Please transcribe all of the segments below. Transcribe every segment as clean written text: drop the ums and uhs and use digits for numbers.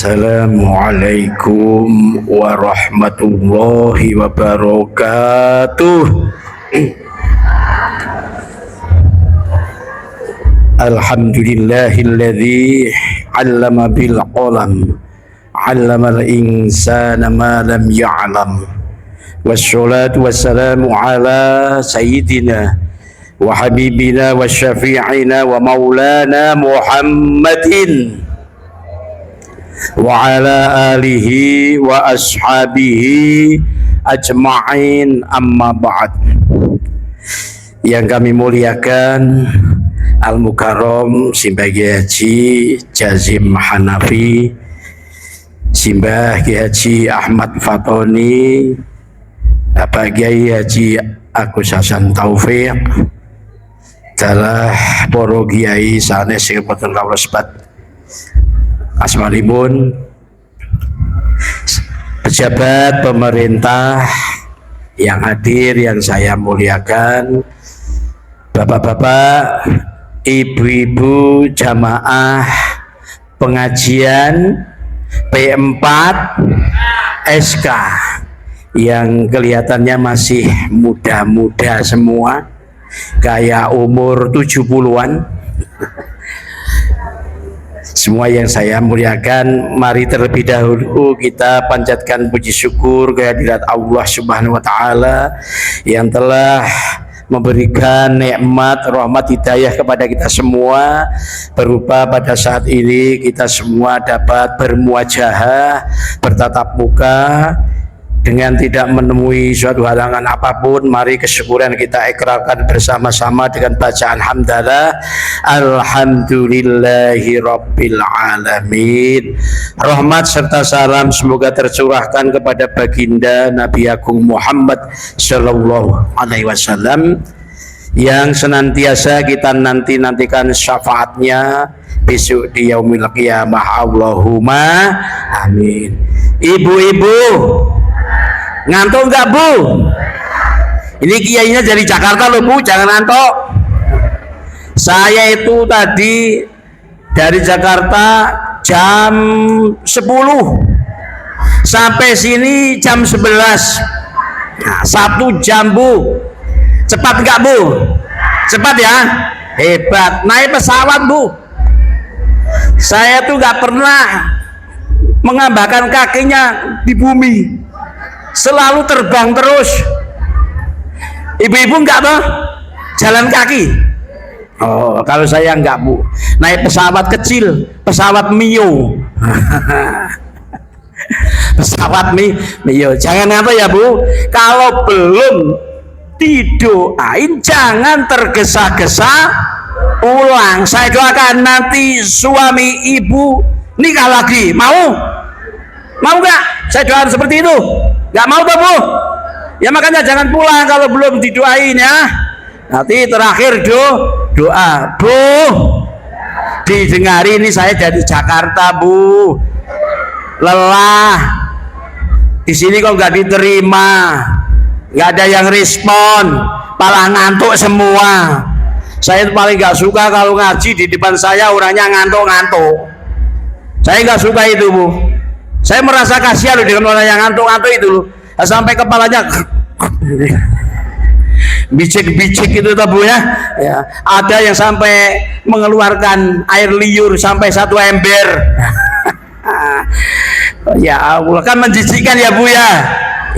Assalamualaikum warahmatullahi wabarakatuh. Alhamdulillahilladzi 'allama bil qalam 'allamal insana ma lam ya'lam. Wassalatu wassalamu ala sayyidina wa habibina wa syafi'ina wa maulana Muhammadin wa ala alihi wa ashabihi ajma'in, amma ba'd. Yang kami muliakan Al-Mukarram Simbah Kiai Haji Jazim Hanafi, Simbah Kiai Haji Ahmad Fatoni, Bapak Kiai Haji Agus Hasan Taufik, dalah poro kiai sanes sing boten kawula sebat asmanipun, pejabat pemerintah yang hadir yang saya muliakan, bapak-bapak, ibu-ibu jamaah pengajian P4 SK yang kelihatannya masih muda-muda semua, kayak umur 70-an. Semua yang saya muliakan, mari terlebih dahulu kita panjatkan puji syukur kehadirat Allah Subhanahu wa taala yang telah memberikan nikmat rahmat hidayah kepada kita semua, berupa pada saat ini kita semua dapat bermuajahah, bertatap muka dengan tidak menemui suatu halangan apapun. Mari kesyukuran kita ikrarkan bersama-sama dengan bacaan hamdalah. Alhamdulillahi rabbil alamin. Rahmat serta salam semoga tercurahkan kepada baginda Nabi Agung Muhammad sallallahu alaihi wasallam yang senantiasa kita nantikan syafaatnya besok di yaumil qiyamah. Allahumma amin. Ibu-ibu ngantuk enggak, Bu? Ini kiainya dari Jakarta loh, Bu, jangan ngantuk. Saya itu tadi dari Jakarta jam 10 sampai sini jam 11. Nah, 1 jam, Bu. Cepat enggak, Bu? Cepat ya? Hebat. Naik pesawat, Bu. Saya tuh enggak pernah mengambahkan kakinya di bumi, selalu terbang terus. Ibu-ibu enggak toh? Jalan kaki. Oh, kalau saya enggak, Bu. Naik pesawat kecil, pesawat Mio. Pesawat Mio. Jangan apa ya, Bu? Kalau belum didoain jangan tergesa-gesa pulang. Saya doakan nanti suami ibu nikah lagi. Mau? Mau enggak? Saya doakan seperti itu. Nggak mau toh, Bu? Ya makanya jangan pulang kalau belum didoain ya. Nanti terakhir doa. Bu, didengari, ini saya dari Jakarta, Bu. Lelah. Di sini kok nggak diterima, nggak ada yang respon, malah ngantuk semua. Saya paling nggak suka kalau ngaji di depan saya orangnya ngantuk-ngantuk. Saya nggak suka itu, Bu. Saya merasa kasihan loh dengan orang yang ngantuk-ngantuk itu loh. Sampai kepalanya bicik-bicik itu toh, Bu ya. Ya. Ada yang sampai mengeluarkan air liur sampai 1 ember. Ya Allah, kan menjijikkan ya, Bu ya.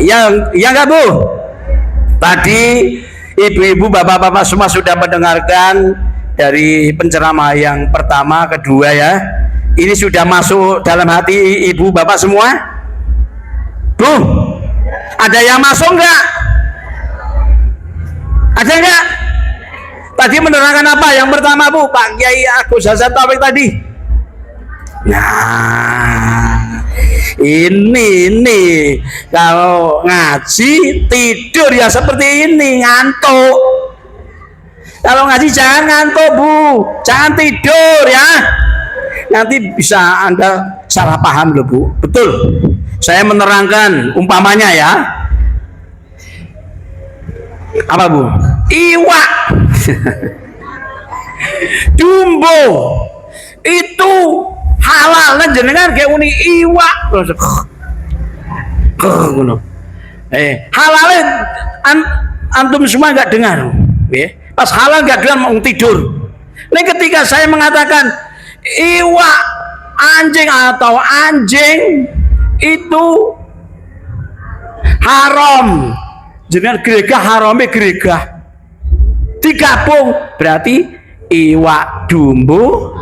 Ya enggak, Bu? Tadi ibu-ibu, bapak-bapak semua sudah mendengarkan dari penceramah yang pertama, kedua ya. Ini sudah masuk dalam hati ibu bapak semua? Bu, ada yang masuk enggak? Ada enggak? Tadi menerangkan apa? Yang pertama, Bu, Pak Kiai Agus Hasan Taufik tadi. Nah, ini kalau ngaji tidur ya seperti ini, ngantuk. Kalau ngaji jangan ngantuk, Bu, jangan tidur ya. Nanti bisa Anda salah paham loh, Bu. Betul. Saya menerangkan umpamanya ya. Apa, Bu? Iwak. Jumbo. Itu halal lan jenengan kayak uni iwak terus ngono. Halalnya antum semua nggak dengar, ya. Pas halal nggak dengar mau tidur. Ini ketika saya mengatakan iwak anjing atau anjing itu haram, jenengan geregah haramnya geregah digabung berarti iwak dumbo.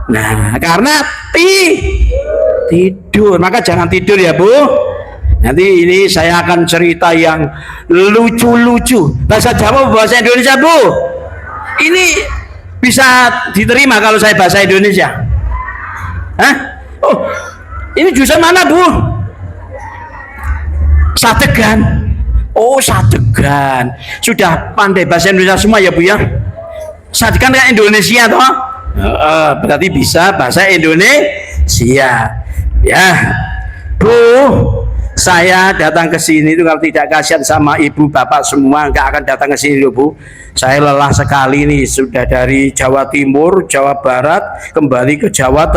Nah, karena tidur, maka jangan tidur ya Bu. Nanti ini saya akan cerita yang lucu-lucu. Bahasa Jawa, bahasa Indonesia Bu. Ini bisa diterima kalau saya bahasa Indonesia. Hah? Oh, ini jurusan mana Bu? Sadegan. Oh, Sadegan. Sudah pandai bahasa Indonesia semua ya Bu ya? Sadegan kan Indonesia toh? Berarti bisa bahasa Indonesia. Ya. Bu, saya datang ke sini itu kalau tidak kasihan sama ibu bapak semua nggak akan datang ke sini loh Bu. Saya lelah sekali nih, sudah dari Jawa Timur, Jawa Barat kembali ke Jawa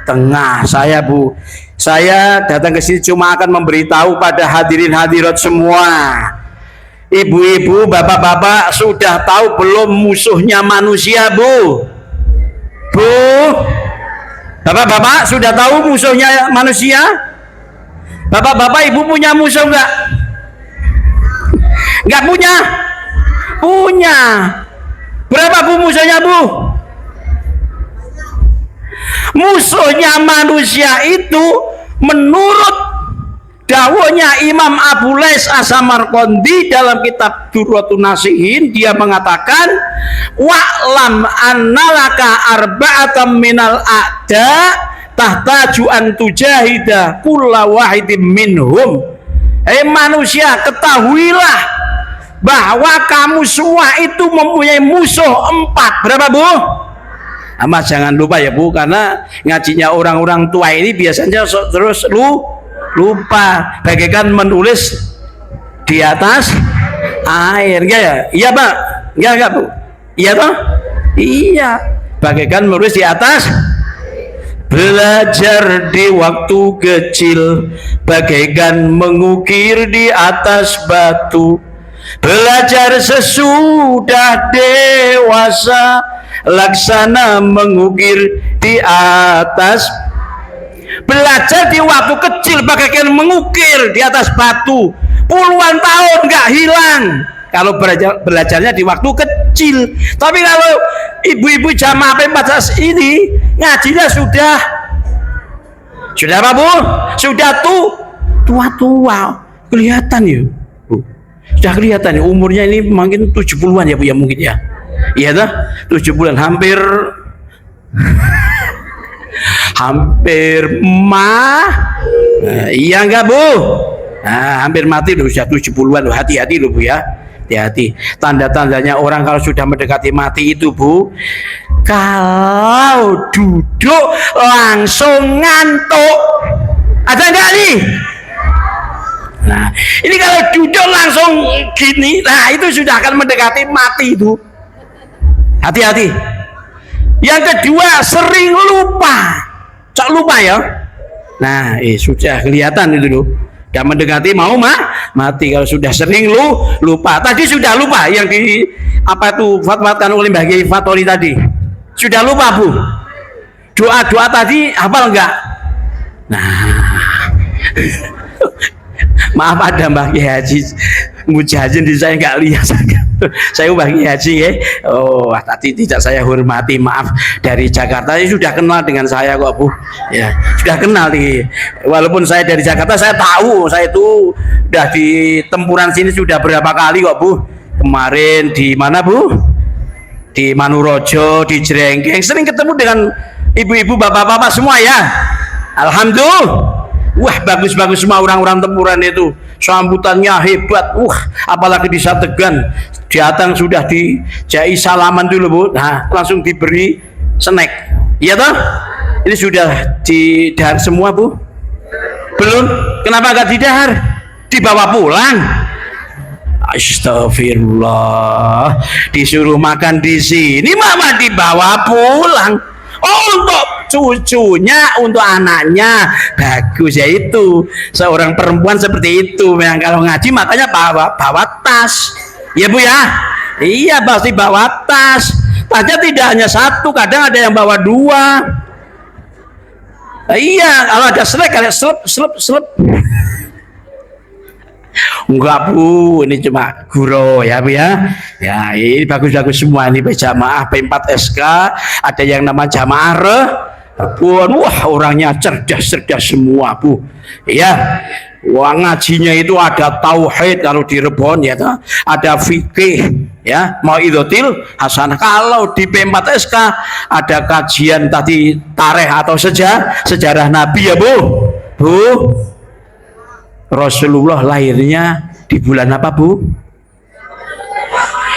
Tengah. Saya Bu, saya datang ke sini cuma akan memberitahu pada hadirin hadirat semua. Ibu-ibu, bapak-bapak sudah tahu belum musuhnya manusia Bu? Bu, bapak-bapak sudah tahu musuhnya manusia? Bapak-bapak ibu punya musuh enggak? Enggak punya? Punya. Berapa Bu musuhnya Bu? Musuhnya manusia itu menurut dawuhnya Imam Abu Lais As-Samarqandi dalam kitab Durratun Nasihin, dia mengatakan wa'lam annalaka arba'atam minal a'da tahtaju an tujahida kulla wahidin minhum. Manusia, ketahuilah bahwa kamu semua itu mempunyai musuh 4. Berapa Bu? Mas jangan lupa ya Bu, karena ngajinya orang-orang tua ini biasanya terus lupa, bagaikan menulis di atas air, ya? Iya Pak? Enggak Bu? Iya toh? Iya, bagaikan menulis di atas. Belajar di waktu kecil bagaikan mengukir di atas batu. Belajar sesudah dewasa laksana mengukir di atas. Belajar di waktu kecil bagaikan mengukir di atas batu. Puluhan tahun nggak hilang kalau belajarnya di waktu kecil. Tapi kalau ibu-ibu jamaah P14 ini ngajinya sudah apa Bu? Sudah tua-tua, kelihatan ya Bu. Sudah kelihatan ya, umurnya ini mungkin 70-an ya Bu ya, mungkin ya. Iya dah, 70-an, hampir iya enggak Bu? Nah, hampir mati loh, sudah 70-an loh. Hati-hati loh Bu ya. Hati-hati. Tanda-tandanya orang kalau sudah mendekati mati itu Bu, kalau duduk langsung ngantuk. Ada enggak nih? Nah, ini kalau duduk langsung gini, nah itu sudah akan mendekati mati itu. Hati-hati. Yang kedua, sering lupa. Cok lupa ya. Nah, sudah kelihatan itu loh. Sudah mendekati mau mati kalau sudah sering lupa. Tadi sudah lupa yang di apa itu fatwakan oleh Mbah Kiai Fathori tadi. Sudah lupa Bu. Doa-doa tadi hafal enggak? Nah. Maaf ada Mbah Kiai Haji Mujahidin di saya nggak lihat. Saya Mbah Kiai Haji ya. Oh, tadi tidak saya hormati, maaf. Dari Jakarta sudah kenal dengan saya kok Bu. Ya, sudah kenal nih. Walaupun saya dari Jakarta, saya tahu saya itu udah di tempuran sini sudah berapa kali kok Bu. Kemarin di mana Bu? Di Manurojo, di Jrengkeng, sering ketemu dengan ibu-ibu, bapak-bapak semua ya. Alhamdulillah. Wah, bagus-bagus semua orang-orang tempuran itu, sambutannya hebat. Apalagi di Sadegan, datang sudah dijai salaman dulu Bu. Nah, langsung diberi snack. Iya toh? Ini sudah didahar semua Bu? Belum? Kenapa nggak didahar? Dibawa pulang? Astagfirullah, disuruh makan di sini, mama dibawa pulang. Oh, untuk cucunya untuk anaknya. Bagus ya itu. Seorang perempuan seperti itu memang kalau ngaji makanya bawa tas. Ya Bu ya. Iya pasti bawa tas. Tasnya tidak hanya satu, kadang ada yang bawa dua. Iya, kalau ada selek kayak selep. Enggak Bu, ini cuma guru ya Bu ya. Ya ini bagus-bagus semua ini jamaah P4SK, ada yang nama jamaah Rebon. Wah orangnya cerdas semua Bu. Ya, wah ngajinya itu ada tauhid kalau di Rebon ya, ada fikih ya, mauidhatul hasanah. Kalau di P4SK ada kajian tadi tarikh atau sejarah Nabi ya Bu. Rasulullah lahirnya di bulan apa Bu?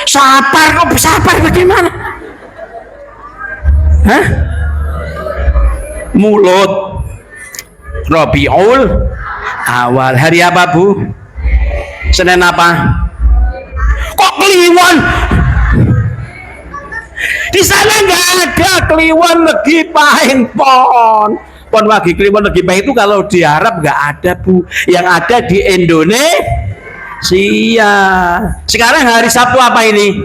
Safar. Kok Safar bagaimana? Hah? Mulut Rabiul Awal. Hari apa Bu? Senin apa? Kok Kliwon? Di sana nggak ada Kliwon legi paing pon wagi Kliwon legi paing itu kalau di Arab nggak ada Bu. Yang ada di Indonesia. Sekarang hari Sabtu apa ini?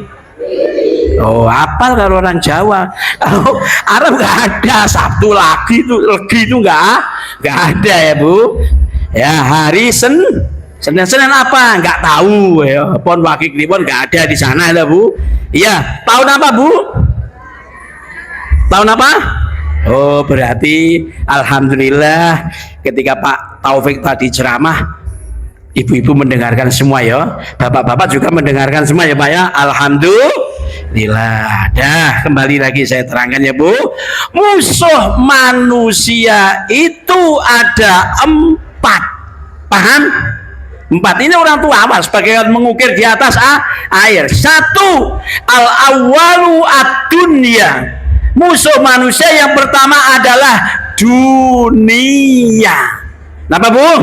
Oh, apal kalau orang Jawa. Kalau Arab nggak ada Sabtu lagi itu nggak ada ya Bu. Ya hari Senin apa? Nggak tahu ya. Pon wagi Kliwon nggak ada di sana ya Bu. Iya, tahun apa Bu? Tahun apa? Oh berarti alhamdulillah ketika Pak Taufik tadi ceramah ibu-ibu mendengarkan semua ya, bapak-bapak juga mendengarkan semua ya Pak ya. Alhamdulillah. Dah kembali lagi saya terangkan ya Bu. Musuh manusia itu ada 4. Paham? 4 ini orang tua awas sebagai mengukir di atas air. 1 al-awwalu ad-dunya. Musuh manusia yang pertama adalah dunia. Kenapa Bu?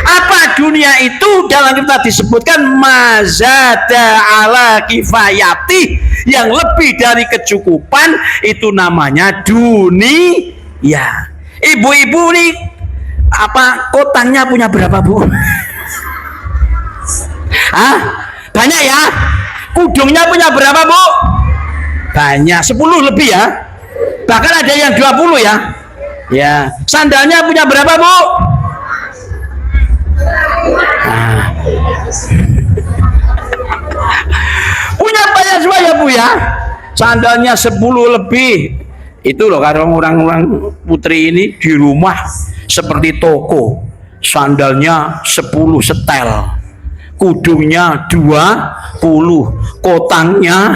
Apa dunia itu? Dalam kita disebutkan mazada ala kifayati, yang lebih dari kecukupan itu namanya dunia. Ibu-ibu nih apa kotangnya punya berapa Bu? Hah? Banyak ya? Kudungnya punya berapa Bu? Banyak, 10 lebih ya. Bahkan ada yang 20 ya. Ya, sandalnya punya berapa Bu? Punya banyak semua ya Bu ya. Sandalnya 10 lebih. Itu loh kalau orang-orang putri ini di rumah seperti toko. Sandalnya 10 setel. Kudungnya 20, kotangnya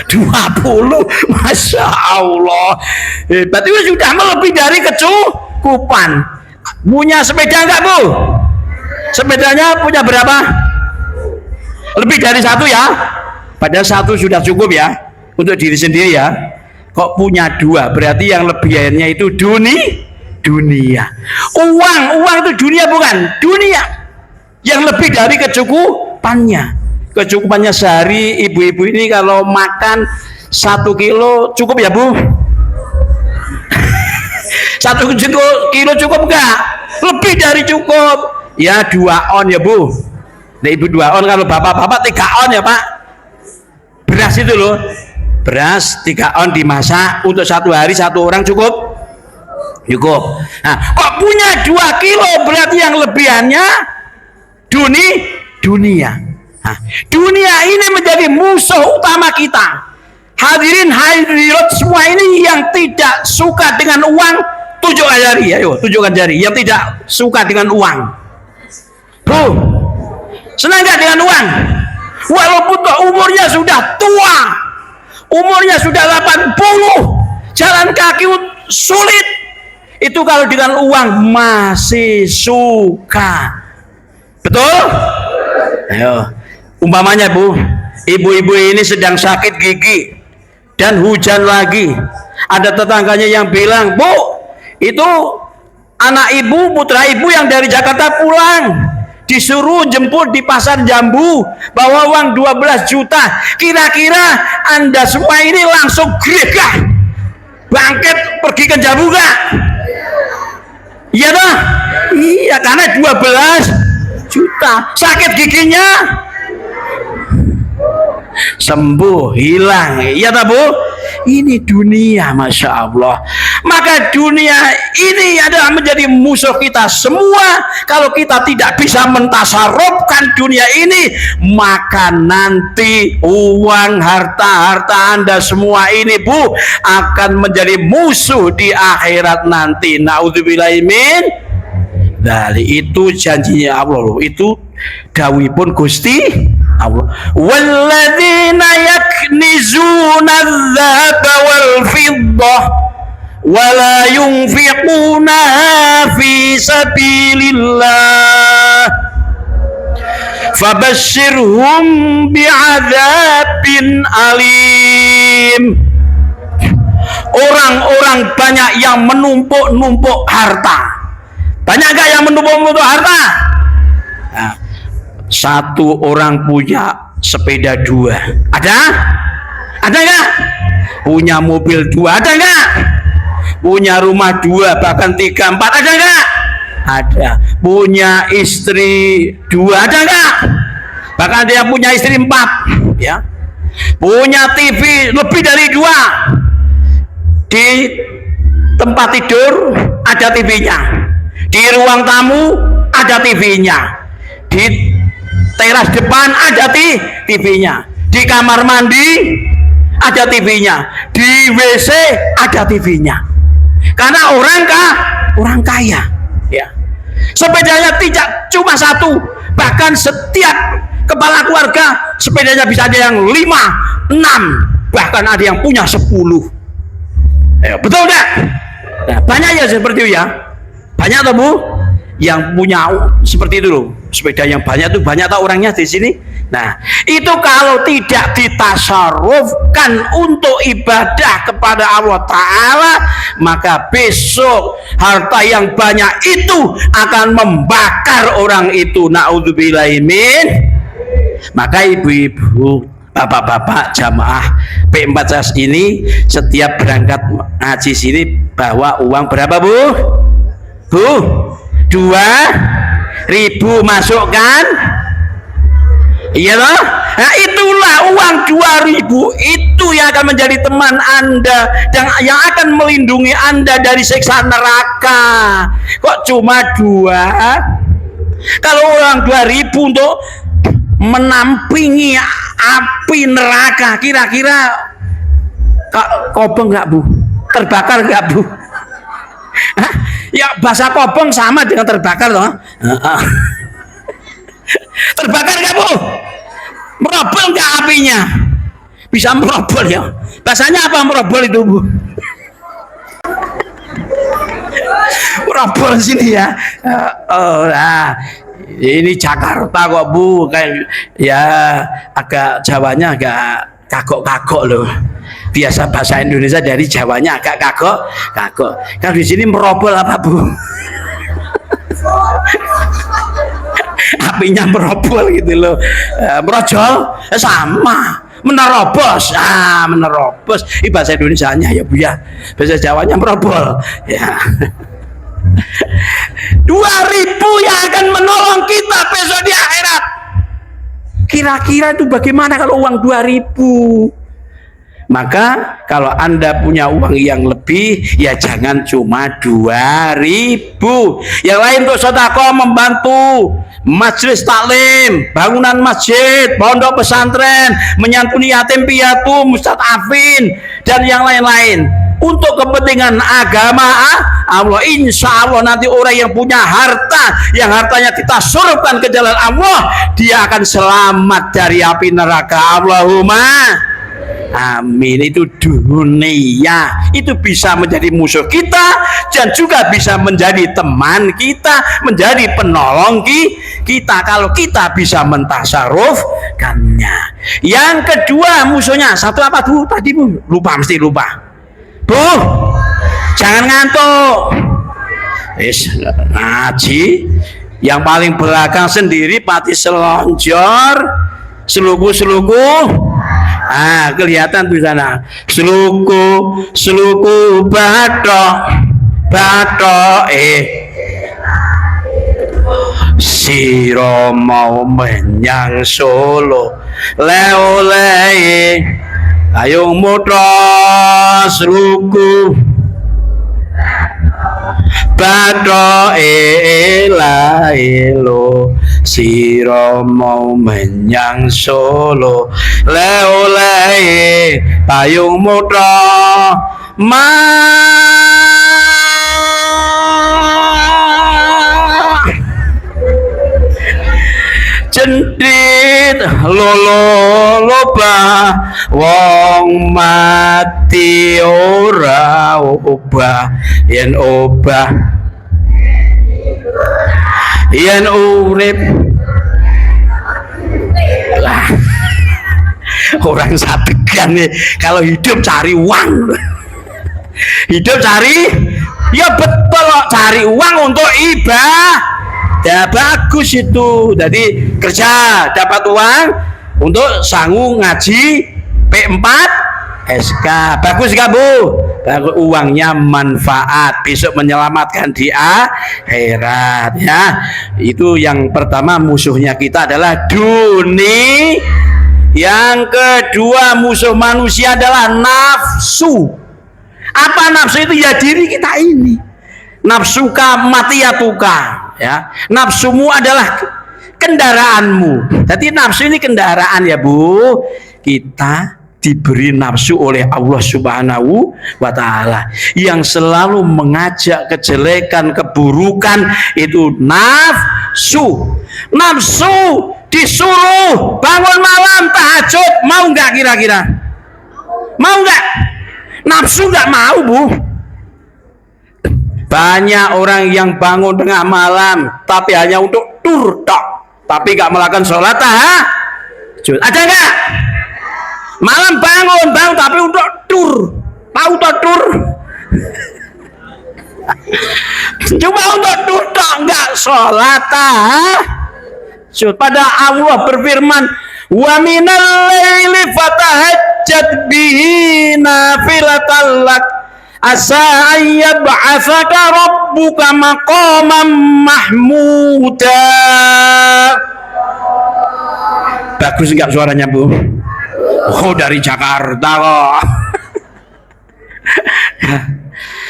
20. Masya Allah, berarti sudah melebihi dari kecukupan. Punya sepeda enggak Bu? Sepedanya punya berapa? Lebih dari 1 ya? Padahal 1 sudah cukup ya untuk diri sendiri ya. Kok punya 2? Berarti yang lebihannya itu dunia. Uang itu dunia bukan? Dunia yang lebih dari kecukupannya. Kecukupannya sehari ibu-ibu ini kalau makan 1 kilo cukup ya Bu? 1 kilo cukup enggak? Lebih dari cukup ya. 2 on ya Bu. Nah ibu 2 on, kalau bapak-bapak 3 on ya Pak. Beras itu loh, beras 3 on dimasak untuk 1 hari 1 orang cukup. Nah kok punya 2 kilo berarti yang lebihannya dunia. Nah, dunia ini menjadi musuh utama kita. Hadirin hadirat semua ini yang tidak suka dengan uang, tunjukkan jari. Ayo tunjukkan jari yang tidak suka dengan uang. Bu, senang gak dengan uang? Walaupun umurnya sudah tua, umurnya sudah 80, jalan kaki sulit, itu kalau dengan uang masih suka. Betul? Ayo. Umpamanya Bu, ibu-ibu ini sedang sakit gigi dan hujan lagi. Ada tetangganya yang bilang, Bu, itu anak ibu, putra ibu yang dari Jakarta pulang, disuruh jemput di pasar Jambu, bawa uang 12 juta. Kira-kira Anda semua ini langsung gregah. bangkit pergi ke Jabu gak? Iya toh? Iya, karena 12 juta. Sakit giginya sembuh, hilang. Iya tak Bu? Ini dunia, Masya Allah. Maka dunia ini adalah menjadi musuh kita semua. Kalau kita tidak bisa mentasarufkan dunia ini, maka nanti uang, harta Anda semua ini Bu akan menjadi musuh di akhirat nanti. Naudzubillahi min. Dari itu janjinya Allah loh. Itu dawuhipun Gusti Allah. Walladzina yaknizuna adz-dzahaba wal fiddah wala yunfiquna fi sabilillah fabashshirhum bi'adzabin alim. Orang-orang banyak yang menumpuk-numpuk harta. Banyak gak yang menumpuk-numpuk harta? Nah, satu orang punya sepeda 2, ada? Ada nggak? Punya mobil 2, ada nggak? Punya rumah 2, bahkan 3, 4, ada nggak? Ada. Punya istri 2, ada nggak? Bahkan dia punya istri 4, ya. Punya TV lebih dari 2. Di tempat tidur ada TV-nya. Di ruang tamu ada TV-nya. Di teras depan ada TV-nya. Di kamar mandi ada TV-nya. Di WC ada TV-nya. Karena orang kaya, ya. Sepedanya tidak cuma 1, bahkan setiap kepala keluarga sepedanya bisa ada yang 5, 6, bahkan ada yang punya 10. Betul enggak? Nah, banyak ya seperti itu ya. Banyak toh Bu yang punya seperti itu loh, sepeda yang banyak tuh, banyak tak orangnya di sini. Nah, itu kalau tidak ditasarufkan untuk ibadah kepada Allah Ta'ala, maka besok harta yang banyak itu akan membakar orang itu. Na'udzubillahi min. Maka ibu-ibu, bapak-bapak jamaah P14 ini setiap berangkat ngaji sini bawa uang berapa Bu? Bu, 2.000 masukkan. Iya loh. Nah, itulah uang 2.000 itu yang akan menjadi teman Anda dan yang akan melindungi Anda dari siksa neraka. Kok cuma 2? Kalau uang 2.000 untuk menampingi api neraka, kira-kira kobong nggak Bu? Terbakar nggak Bu? Hah? Ya bahasa kobong sama dengan terbakar loh. Terbakar nggak Bu? Merobol nggak apinya? Bisa merobol ya. Bahasanya apa merobol itu Bu? Merobol sini ya. Nah, ini Jakarta kok Bu, kayak ya agak Jawanya agak kagok-kagok loh. Biasa bahasa Indonesia dari Jawanya agak kagok. Kalau di sini merobol apa Bu? Apinya merobol gitu loh. Merojol sama. Menerobos. Menerobos. Ini bahasa Indonesianya ya Bu ya. Bahasa Jawanya merobol. Ya. 2.000 yang akan menolong kita besok di akhirat. Kira-kira itu bagaimana kalau uang 2.000? Maka kalau Anda punya uang yang lebih, ya jangan cuma 2.000. Yang lain untuk sedekah, membantu majelis taklim, bangunan masjid, pondok pesantren, menyantuni yatim piatu, mustadafin, dan yang lain-lain. Untuk kepentingan agama Allah, insya Allah nanti orang yang punya harta, yang hartanya kita surupkan ke jalan Allah, dia akan selamat dari api neraka. Allahumma amin. Itu dunia itu bisa menjadi musuh kita dan juga bisa menjadi teman kita, menjadi penolong kita kalau kita bisa mentasarufkannya. Yang kedua musuhnya satu apa Bu? Tadi Bu lupa, mesti lupa Bu. Jangan ngantuk. Ngaji yang paling belakang sendiri pati selonjor, selugu-selugu Kelihatan tuh sana. Sluku bathok sira mau menyang Solo le ayo mutra sluku bathok elo sira mau menyang Solo le payung mutra cendit loba wong mati ora obah yen urip lah orang sadegan nih kalau hidup cari uang ya betul cari uang untuk ya bagus itu. Jadi kerja dapat uang untuk sanggup ngaji P4 SK. Bagus gak Bu? Bagus, uangnya manfaat besok menyelamatkan di akhirat ya. Itu yang pertama, musuhnya kita adalah dunia. Yang kedua, musuh manusia adalah nafsu. Apa nafsu itu? Ya diri kita ini. Nafsuka matiyatuka ya, nafsumu adalah kendaraanmu. Jadi nafsu ini kendaraan ya Bu. Kita diberi nafsu oleh Allah Subhanahu wa Ta'ala yang selalu mengajak kejelekan, keburukan. Itu nafsu disuruh bangun malam tahajud, mau nggak kira-kira? Mau nggak? Nafsu nggak mau Bu. Banyak orang yang bangun tengah malam tapi hanya untuk tur tok, tapi gak melakukan sholat tahajud. Ada nggak? Malam bangun tapi untuk tur, tahu tak tur? Cuma untuk tur tok, nggak sholat tahajud. Pada Allah berfirman, wa minal laili fatahajjat bihi nafilatan lak asa ayyab'atsaka rabbuka maqaman mahmuda. Bagus enggak suaranya Bu? Oh dari Jakarta kok.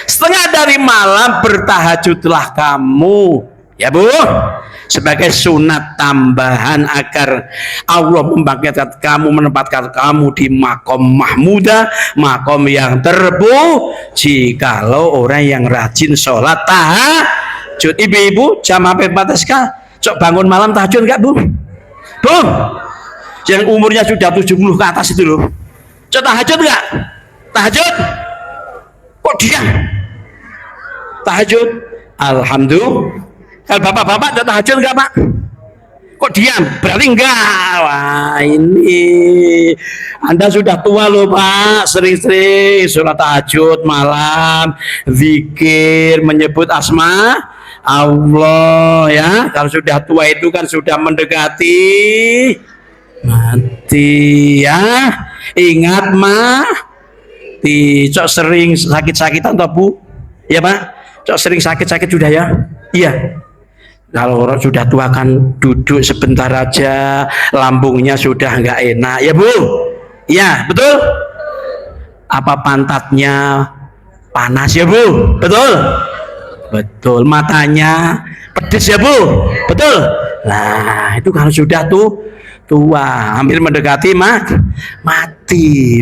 Setengah dari malam bertahajudlah kamu ya Bu, sebagai sunat tambahan agar Allah membangkitkan kamu, menempatkan kamu di makom mahmuda, makom yang terpuji. Kalau orang yang rajin sholat tahajud. Ibu-ibu jam hampir batas kah? Cok bangun malam tahajud enggak Bu? Bu, yang umurnya sudah 70 ke atas itu loh, cok tahajud enggak? Tahajud? Kok diam? Tahajud? Alhamdulillah. Kalau bapak-bapak ada tahajud enggak Pak? Kok diam? Berarti enggak. Wah ini Anda sudah tua loh Pak. Sering-sering sholat tahajud malam, zikir, menyebut asma Allah ya. Kalau sudah tua itu kan sudah mendekati mati ya. Ingat mati. Cok sering sakit-sakitan toh Bu? Ya Pak? Cok sering sakit-sakit sudah ya? Iya. Kalau orang sudah tua kan duduk sebentar aja, lambungnya sudah nggak enak, ya Bu? Ya, betul? Apa pantatnya panas ya Bu? Betul? Betul. Matanya pedes ya Bu? Betul? Nah, itu kalau sudah tua, hampir mendekati mati.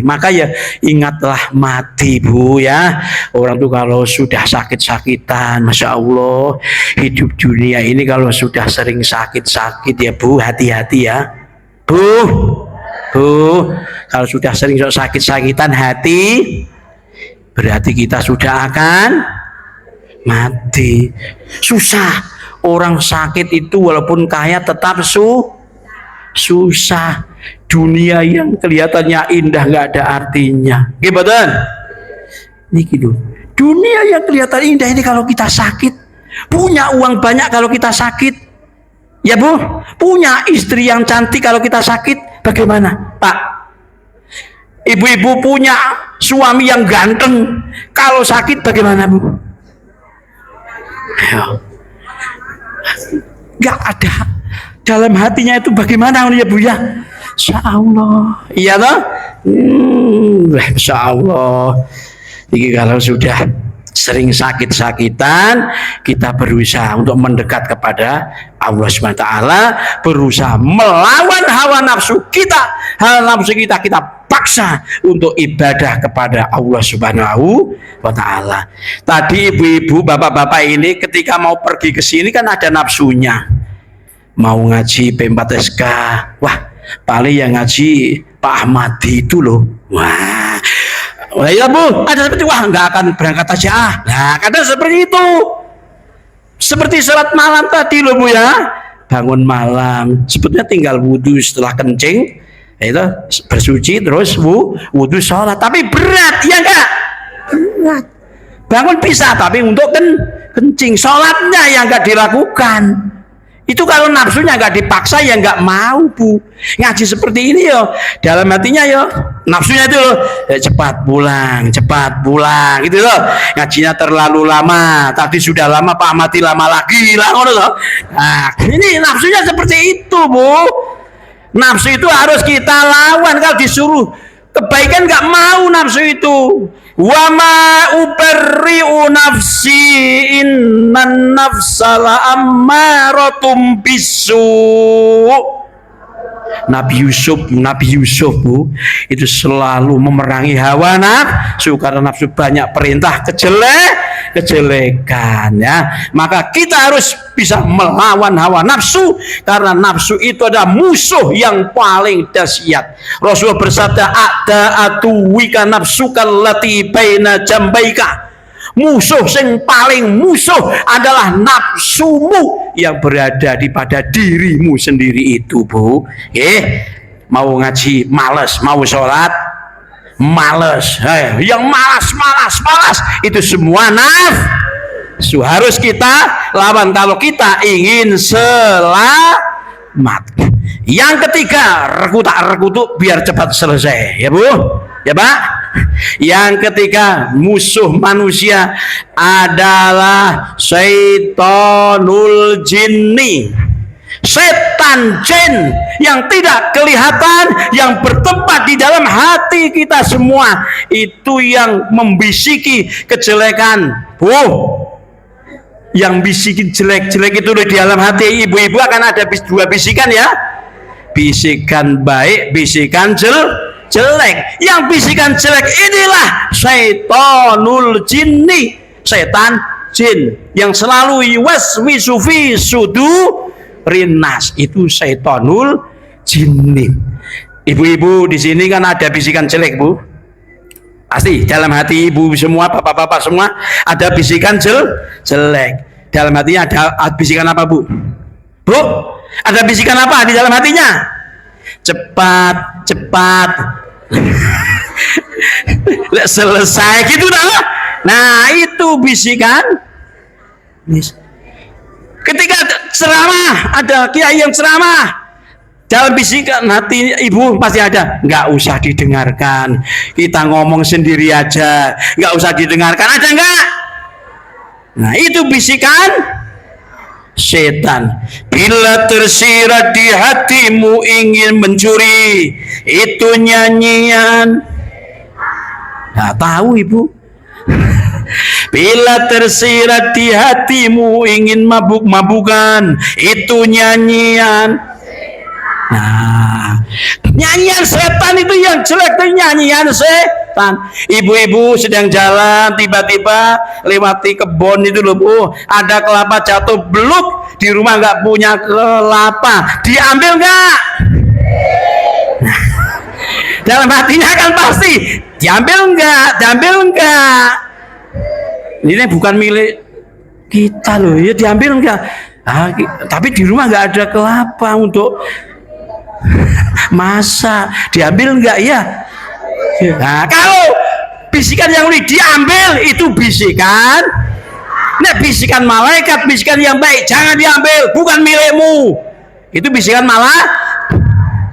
Maka ya ingatlah mati Bu ya. Orang tuh kalau sudah sakit-sakitan, Masya Allah, hidup dunia ini kalau sudah sering sakit-sakit ya Bu, hati-hati ya Bu. Kalau sudah sering sakit-sakitan hati, berarti kita sudah akan mati. Susah. Orang sakit itu walaupun kaya tetap susah. Dunia yang kelihatannya indah nggak ada artinya. Gimana? Ini gitu. Dunia yang kelihatan indah ini kalau kita sakit, punya uang banyak kalau kita sakit, ya Bu, punya istri yang cantik kalau kita sakit, bagaimana Pak? Ibu-ibu punya suami yang ganteng, kalau sakit bagaimana, Bu? Ayo. Gak ada dalam hatinya itu bagaimana ya, Bu ya? Insya Allah, iya toh? Insya Allah. Ini kalau sudah sering sakit-sakitan, kita berusaha untuk mendekat kepada Allah SWT, berusaha melawan hawa nafsu kita. Hawa nafsu kita paksa untuk ibadah kepada Allah Subhanahu wa Ta'ala. Tadi ibu-ibu, bapak-bapak ini ketika mau pergi ke sini kan ada nafsunya. Mau ngaji P4SK, wah paling yang ngaji Pak Ahmadi itu loh. Wah, ya Bu, ada seperti wah nggak akan berangkat aja. Nah, kadang seperti itu. Seperti sholat malam tadi loh Bu ya. Bangun malam, sebetulnya tinggal wudhu setelah kencing, itu bersuci terus wudhu sholat. Tapi berat, ya enggak? Berat. Bangun bisa, tapi untuk kencing, sholatnya yang enggak dilakukan. Itu kalau nafsunya nggak dipaksa ya nggak mau, Bu. Ngaji seperti ini yo, dalam hatinya yo nafsunya itu loh, cepat pulang gitu loh. Ngajinya terlalu lama, tadi sudah lama Pak Mati lama lagi lah, loh. Nah, ini nafsunya seperti itu, Bu. Nafsu itu harus kita lawan. Kalau disuruh kebaikan nggak mau nafsu itu. Wa ma ubarri'u nafsi innan nafsala ammaratum bisu. Nabi Yusuf Bu, itu selalu memerangi hawa nafsu karena nafsu banyak perintah kejelekan ya. Maka kita harus bisa melawan hawa nafsu karena nafsu itu adalah musuh yang paling dahsyat. Rasulullah bersabda, "Ada atuwika nafsuka allati baina jambaika." Musuh yang paling musuh adalah nafsumu yang berada di pada dirimu sendiri itu, Bu. Mau ngaji males, mau sholat males, yang malas itu semua nafsu harus kita lawan kalau kita ingin selamat. Yang ketiga, rekutuk biar cepat selesai, ya Bu, ya Pak. Yang ketiga, musuh manusia adalah syaitonul jinni, setan jin yang tidak kelihatan, yang bertempat di dalam hati kita semua. Itu yang membisiki kejelekan, Bu. Yang bisikin jelek-jelek itu di dalam hati ibu-ibu akan ada dua bisikan ya, bisikan baik, bisikan jelek. Yang bisikan jelek inilah syaitonul jinni, setan jin yang selalu yuwaswisu fi sudurinas, itu syaitonul jinni. Ibu-ibu di sini kan ada bisikan jelek, Bu. Pasti dalam hati ibu semua, bapak-bapak semua ada bisikan jelek. Dalam hatinya ada bisikan apa, Bu? Bu, ada bisikan apa di dalam hatinya? Cepat selesai gitu dah. Nah, itu bisikan. Ketika ceramah, ada kiai yang ceramah, dalam bisikan hati ibu pasti ada, nggak usah didengarkan, kita ngomong sendiri aja, nggak usah didengarkan, ada nggak? Nah, itu bisikan setan. Bila tersirat di hatimu ingin mencuri, itu nyanyian. Nah, tahu ibu. Bila tersirat di hatimu ingin mabuk-mabukan, itu nyanyian. Nah, nyanyian setan itu yang jelek, itu nyanyian setan. Ibu-ibu sedang jalan, tiba-tiba lewati kebun itu loh, Bu, ada kelapa jatuh beluk, di rumah nggak punya kelapa, diambil nggak? Nah, dalam hatinya kan pasti diambil nggak? Ini bukan milik kita loh, ya diambil nggak? Tapi di rumah nggak ada kelapa untuk masa, diambil nggak ya? Nah, kalau bisikan yang diambil itu bisikan, nah bisikan malaikat, bisikan yang baik, jangan diambil, bukan milikmu. Itu bisikan malah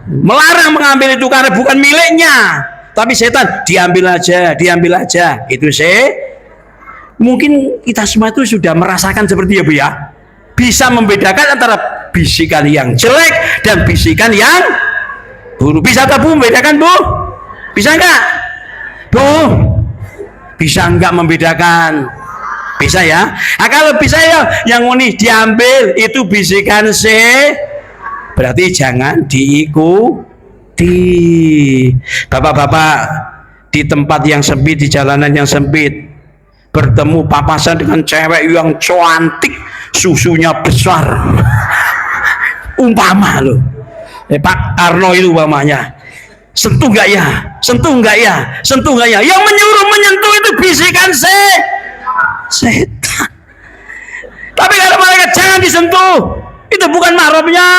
melarang mengambil itu karena bukan miliknya. Tapi setan diambil aja. Itu mungkin kita semua itu sudah merasakan seperti ya Bu ya. Bisa membedakan antara bisikan yang jelek dan bisikan yang buruk. Bisa tak Bu membedakan Bu? Bisa enggak? Bu? Bisa enggak membedakan? Bisa ya? Nah, kalau bisa ya yang ini diambil itu bisikan berarti jangan diikuti. Bapak-bapak di tempat yang sempit, di jalanan yang sempit, bertemu papasan dengan cewek yang cantik, susunya besar. Umpama loh. Pak Arno itu umpamanya. Sentuh enggak ya? Sentuh enggak ya? Sentuh enggak ya? Yang menyuruh menyentuh itu bisikan setan. Tapi kalau malaikat jangan disentuh, itu bukan mahramnya.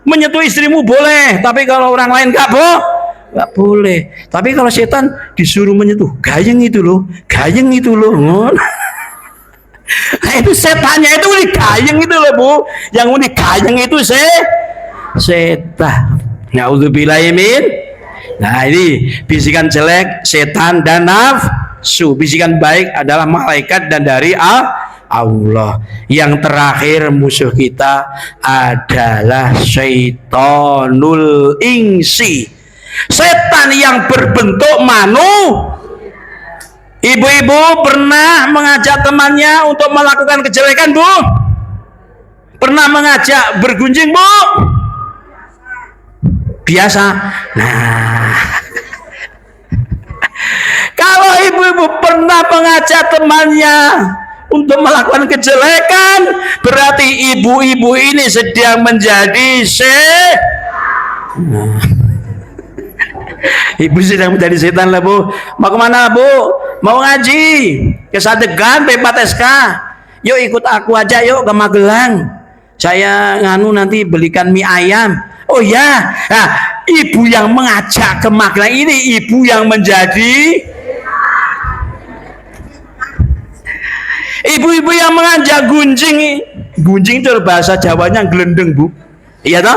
Menyentuh istrimu boleh, tapi kalau orang lain enggak boleh. Tapi kalau setan disuruh menyentuh, gayeng itu loh. Nah, itu setannya itu gayeng itu loh Bu. Yang unik gayeng itu setan. Nauzubillahi min. Nah, ini bisikan jelek setan dan nafsu. Bisikan baik adalah malaikat dan dari Allah. Yang terakhir musuh kita adalah syaitonul insi. Setan yang berbentuk Ibu-ibu pernah mengajak temannya untuk melakukan kejelekan Bu? Pernah mengajak bergunjing Bu? Biasa. Nah, kalau ibu-ibu pernah mengajak temannya untuk melakukan kejelekan, berarti ibu-ibu ini sedang menjadi ibu sedang menjadi setan lah Bu. Mau kemana Bu? Mau ngaji ke Sadegan P4SK. Yuk ikut aku aja yuk ke Magelang. Saya nanti belikan mie ayam. Oh ya, nah, ibu yang mengajak ke Magelang ini ibu yang menjadi ibu-ibu yang mengajak gunjing itu bahasa Jawanya gelendeng Bu. Iya toh?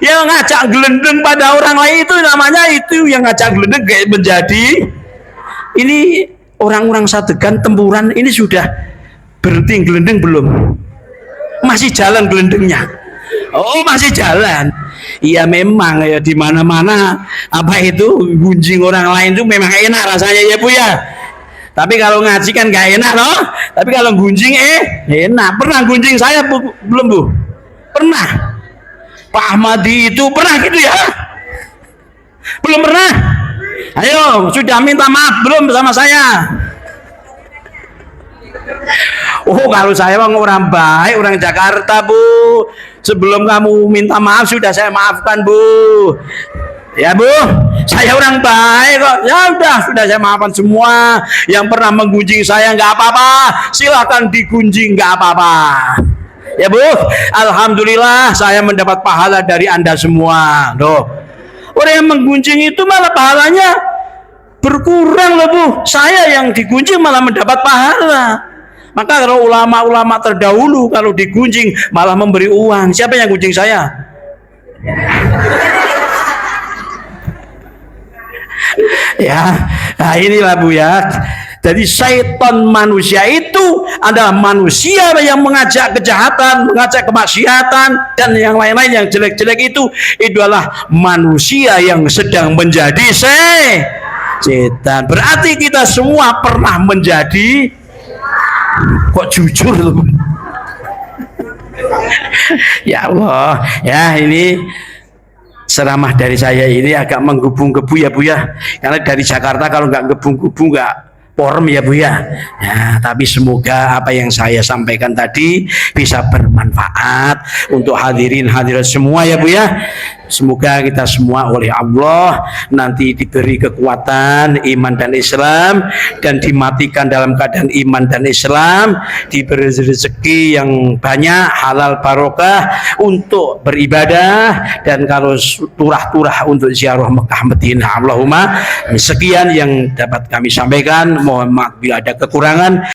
Yang ngajak gelendeng pada orang lain itu namanya itu yang ngajak gelendeng kayak menjadi ini orang-orang Sadegan Tempuran ini sudah berhenti gelendeng belum? Masih jalan gelendengnya. Oh, masih jalan. Iya memang ya di mana-mana apa itu gunjing orang lain itu memang enak rasanya ya Bu ya. Tapi kalau ngaji kan gak enak loh. Tapi kalau gunjing enak. Pernah gunjing saya belum Bu? Pernah. Pak Ahmadi itu pernah gitu ya? Belum pernah? Ayo, sudah minta maaf belum sama saya? Oh, kalau saya orang baik, orang Jakarta Bu. Sebelum kamu minta maaf sudah saya maafkan Bu. Ya Bu, saya orang baik kok. Ya udah, sudah saya maafkan semua. Yang pernah menggunjing saya nggak apa-apa. Silakan digunjing nggak apa-apa. Ya Bu, alhamdulillah saya mendapat pahala dari Anda semua. Loh. Orang yang menggunjing itu malah pahalanya berkurang loh Bu. Saya yang digunjing malah mendapat pahala. Maka kalau ulama-ulama terdahulu kalau digunjing malah memberi uang. Siapa yang gunjing saya? Ya, nah inilah Bu ya. Jadi syaitan manusia itu adalah manusia yang mengajak kejahatan, mengajak kemaksiatan dan yang lain-lain yang jelek-jelek itu adalah manusia yang sedang menjadi setan. Berarti kita semua pernah menjadi kok jujur loh. Ya Allah, ya ini ceramah dari saya ini agak menggebu-gebu ya Bu ya. Karena dari Jakarta kalau nggak gebu-gebu nggak porem ya Bu ya. Ya, tapi semoga apa yang saya sampaikan tadi bisa bermanfaat untuk hadirin hadirat semua ya Bu ya. Semoga kita semua oleh Allah nanti diberi kekuatan iman dan Islam dan dimatikan dalam keadaan iman dan Islam, diberi rezeki yang banyak halal barokah untuk beribadah dan kalau turah-turah untuk ziarah Mekah Madinah. Allahumma sekian yang dapat kami sampaikan, mohon maaf bila ada kekurangan.